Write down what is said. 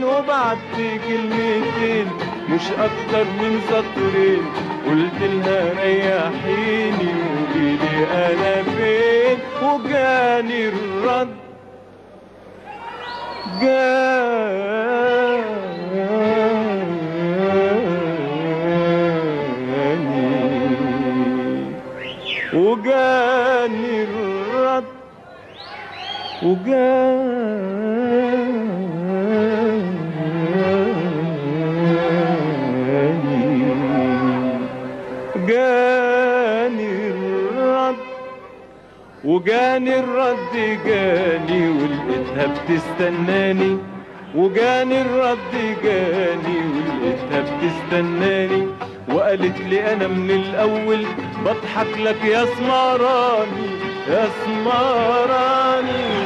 سطرين وبعت كلمتين مش اكتر من سطرين، قلت لها ريحيني وقوليلي انا فين، وجاني الرد وجاني الرد وجاني الرد جاني ولقيتها بتستناني، وجاني الرد جاني ولقيتها بتستناني، وقالت لي انا من الاول بضحك لك يا سمراني يا سمراني.